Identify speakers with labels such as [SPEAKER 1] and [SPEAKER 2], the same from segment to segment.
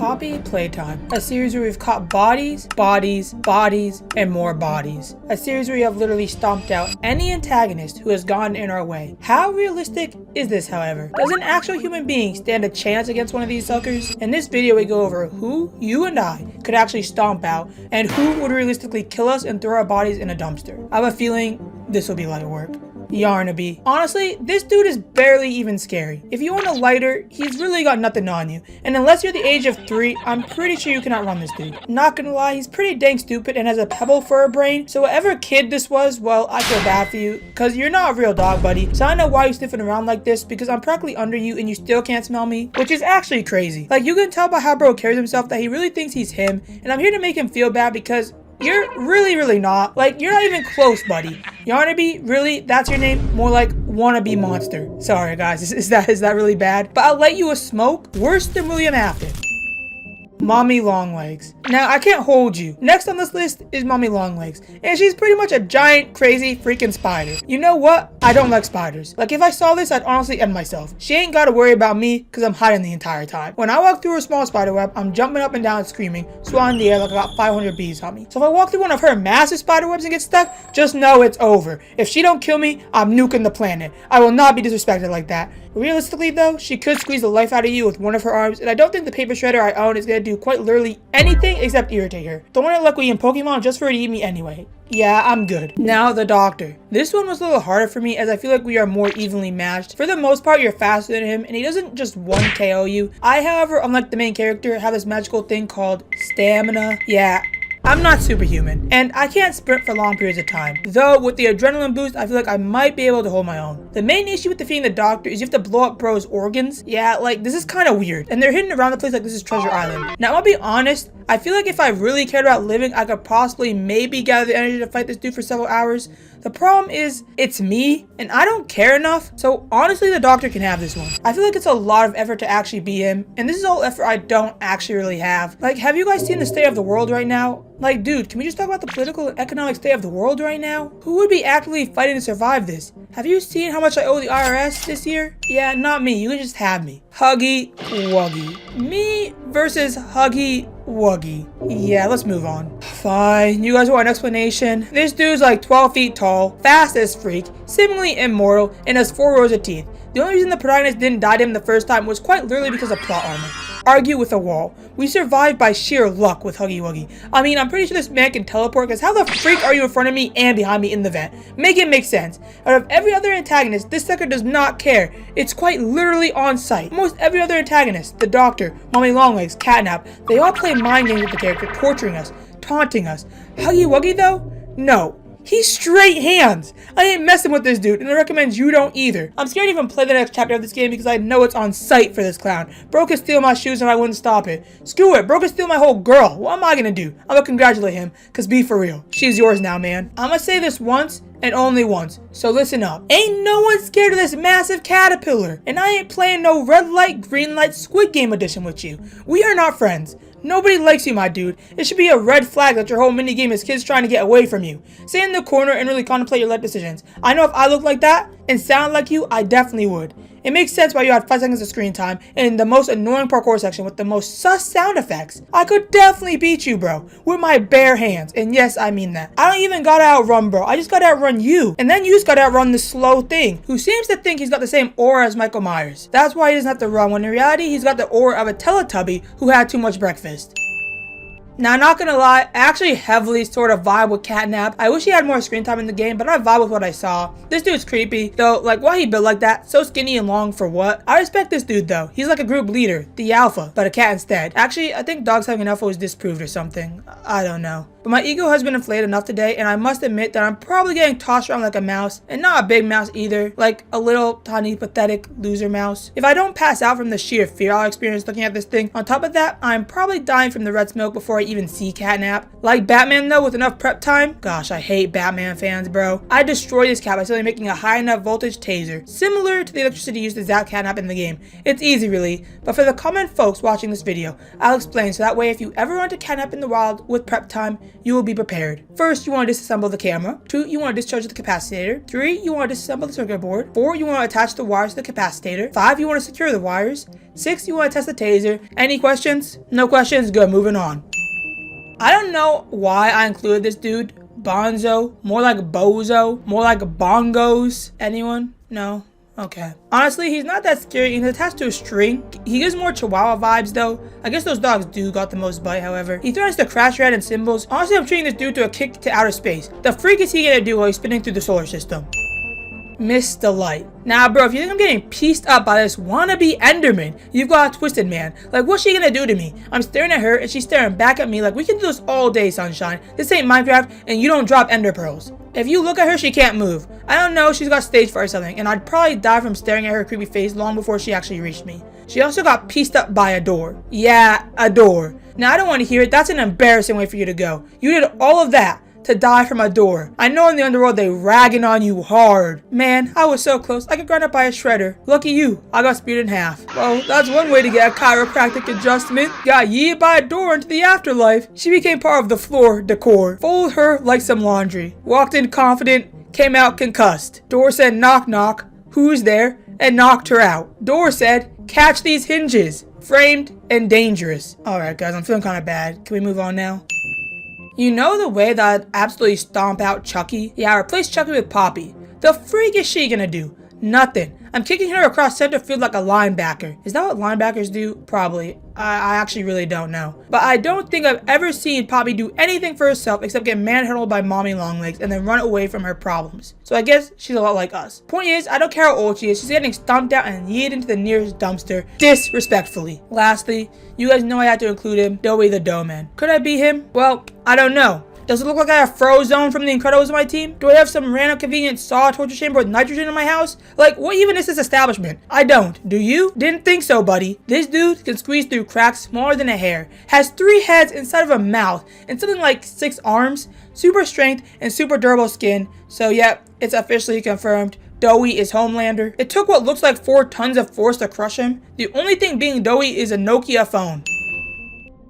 [SPEAKER 1] Copy Playtime, a series where we've caught bodies, bodies, bodies, and more bodies. A series where we have literally stomped out any antagonist who has gotten in our way. How realistic is this, however? Does an actual human being stand a chance against one of these suckers? In this video, we go over who you and I could actually stomp out and who would realistically kill us and throw our bodies in a dumpster. I have a feeling this will be light work. Yarnaby. Honestly, this dude is barely even scary. If you want a lighter, he's really got nothing on you. And unless you're the age of 3, I'm pretty sure you cannot run this dude. Not gonna lie, he's pretty dang stupid and has a pebble for a brain. So whatever kid this was, well, I feel bad for you. Cause you're not a real dog, buddy. So I know why you're sniffing around like this, because I'm practically under you and you still can't smell me. Which is actually crazy. Like, you can tell by how bro carries himself that he really thinks he's him. And I'm here to make him feel bad because you're really not. Like, you're not even close, buddy. Yarnaby, really? That's your name? More like wannabe monster. Sorry, guys. Is that really bad? But I'll let you a smoke. Worse than William Afton. Mommy Longlegs. Now, I can't hold you. Next on this list is Mommy Longlegs, and she's pretty much a giant, crazy, freaking spider. You know what? I don't like spiders. Like, if I saw this, I'd honestly end myself. She ain't gotta worry about me, because I'm hiding the entire time. When I walk through a small spider web, I'm jumping up and down and screaming, swatting in the air like I got 500 bees on me. So if I walk through one of her massive spider webs and get stuck, just know it's over. If she don't kill me, I'm nuking the planet. I will not be disrespected like that. Realistically, though, she could squeeze the life out of you with one of her arms, and I don't think the paper shredder I own is gonna do quite literally anything except irritate her. Don't want to let in Pokemon just for her to eat me anyway. Yeah, I'm good. Now, the doctor. This one was a little harder for me as I feel like we are more evenly matched. For the most part, you're faster than him, and he doesn't just one KO you. I, however, unlike the main character, have this magical thing called stamina. Yeah, I'm not superhuman, and I can't sprint for long periods of time. Though, with the adrenaline boost, I feel like I might be able to hold my own. The main issue with defeating the doctor is you have to blow up bro's organs. Yeah, like, this is kind of weird, and they're hidden around the place like this is Treasure Island. Now, I'll be honest, I feel like if I really cared about living, I could possibly maybe gather the energy to fight this dude for several hours. The problem is, it's me, and I don't care enough, so honestly, the doctor can have this one. I feel like it's a lot of effort to actually be him, and this is all effort I don't actually really have. Like, have you guys seen the state of the world right now? Like, dude, can we just talk about the political and economic state of the world right now? Who would be actively fighting to survive this? Have you seen how much I owe the IRS this year? Yeah, not me. You can just have me. Huggy Wuggy. Me versus Huggy Wuggy. Yeah, let's move on. Fine, you guys want an explanation? This dude's like 12 feet tall, fast as freak, seemingly immortal, and has 4 rows of teeth. The only reason the protagonist didn't die to him the first time was quite literally because of plot armor. Argue with a wall. We survived by sheer luck with Huggy Wuggy. I mean, I'm pretty sure this man can teleport, because how the freak are you in front of me and behind me in the vent? Make it make sense. Out of every other antagonist, this sucker does not care. It's quite literally on sight. Almost every other antagonist, the doctor, Mommy Longlegs, Catnap, they all play mind games with the character, torturing us, taunting us. Huggy Wuggy though? No. He's straight hands. I ain't messing with this dude, and I recommend you don't either. I'm scared to even play the next chapter of this game because I know it's on sight for this clown. Bro could steal my shoes and I wouldn't stop it. Screw it, bro could steal my whole girl. What am I gonna do? I'm gonna congratulate him, cause be for real. She's yours now, man. I'm gonna say this once and only once, so listen up. Ain't no one scared of this massive caterpillar, and I ain't playing no red light, green light, Squid Game edition with you. We are not friends. Nobody likes you, my dude. It should be a red flag that your whole minigame is kids trying to get away from you. Stay in the corner and really contemplate your life decisions. I know if I look like that and sound like you, I definitely would. It makes sense why you had 5 seconds of screen time in the most annoying parkour section with the most sus sound effects. I could definitely beat you, bro, with my bare hands. And yes, I mean that. I don't even gotta outrun, bro. I just gotta outrun you. And then you just gotta outrun this slow thing, who seems to think he's got the same aura as Michael Myers. That's why he doesn't have to run, when in reality, he's got the aura of a Teletubby who had too much breakfast. Now, I'm not gonna lie, I actually heavily sort of vibe with Catnap. I wish he had more screen time in the game, but I vibe with what I saw. This dude's creepy, though, like, why he built like that? So skinny and long for what? I respect this dude, though. He's like a group leader, the alpha, but a cat instead. Actually, I think dogs having an alpha was disproved or something. I don't know. But my ego has been inflated enough today, and I must admit that I'm probably getting tossed around like a mouse, and not a big mouse either, like a little, tiny, pathetic loser mouse. If I don't pass out from the sheer fear I'll experience looking at this thing, on top of that, I'm probably dying from the red smoke before I even see Catnap. Like Batman though, with enough prep time, gosh, I hate Batman fans, bro. I destroy this cat by simply making a high enough voltage taser, similar to the electricity used to zap Catnap in the game. It's easy really, but for the common folks watching this video, I'll explain so that way if you ever run into Catnap in the wild with prep time, you will be prepared. First, you want to disassemble the camera. 2, you want to discharge the capacitator. 3, you want to disassemble the circuit board. 4, you want to attach the wires to the capacitator. 5, you want to secure the wires. 6, you want to test the taser. Any questions? No questions? Good, moving on. I don't know why I included this dude. Bonzo, more like bozo, more like bongos. Anyone? No? Okay. Honestly, he's not that scary and he's attached to a string. He gives more Chihuahua vibes though. I guess those dogs do got the most bite, however. He threatens to crash your head and symbols. Honestly, I'm treating this dude to a kick to outer space. The freak is he gonna do while he's spinning through the solar system? Miss the light. Nah, bro, if you think I'm getting pieced up by this wannabe Enderman, you've got a twisted, man. Like, what's she gonna do to me? I'm staring at her, and she's staring back at me like, we can do this all day, sunshine. This ain't Minecraft, and you don't drop ender pearls. If you look at her, she can't move. I don't know, she's got stage fright or something, and I'd probably die from staring at her creepy face long before she actually reached me. She also got pieced up by a door. Yeah, a door. Now, I don't want to hear it. That's an embarrassing way for you to go. You did all of that to die from a door. I know in the underworld they ragging on you hard. Man, I was so close. I could grind up by a shredder. Lucky you, I got speared in half. Well, that's one way to get a chiropractic adjustment. Got yeeted by a door into the afterlife. She became part of the floor decor. Folded her like some laundry. Walked in confident, came out concussed. Door said knock knock, who's there? And knocked her out. Door said, catch these hinges. Framed and dangerous. Alright guys, I'm feeling kind of bad. Can we move on now? You know the way that I'd absolutely stomp out Chucky? Yeah, I replaced Chucky with Poppy. The freak is she gonna do? Nothing. I'm kicking her across center field like a linebacker. Is that what linebackers do? Probably. I actually really don't know. But I don't think I've ever seen Poppy do anything for herself except get manhandled by mommy longlegs and then run away from her problems. So I guess she's a lot like us. Point is, I don't care how old she is, she's getting stomped out and yeeted into the nearest dumpster disrespectfully. Lastly, you guys know I had to include him, Doughy the Doughman. Could I be him? Well, I don't know. Does it look like I have Frozone from The Incredibles on my team? Do I have some random convenient saw torture chamber with nitrogen in my house? Like, what even is this establishment? I don't. Do you? Didn't think so, buddy. This dude can squeeze through cracks smaller than a hair, has 3 heads inside of a mouth, and something like 6 arms, super strength, and super durable skin. So, yep, it's officially confirmed. Doughy is Homelander. It took what looks like 4 tons of force to crush him. The only thing being Doughy is a Nokia phone.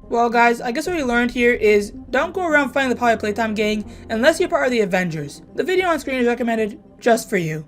[SPEAKER 1] Well guys, I guess what we learned here is don't go around fighting the Playtime gang unless you're part of the Avengers. The video on screen is recommended just for you.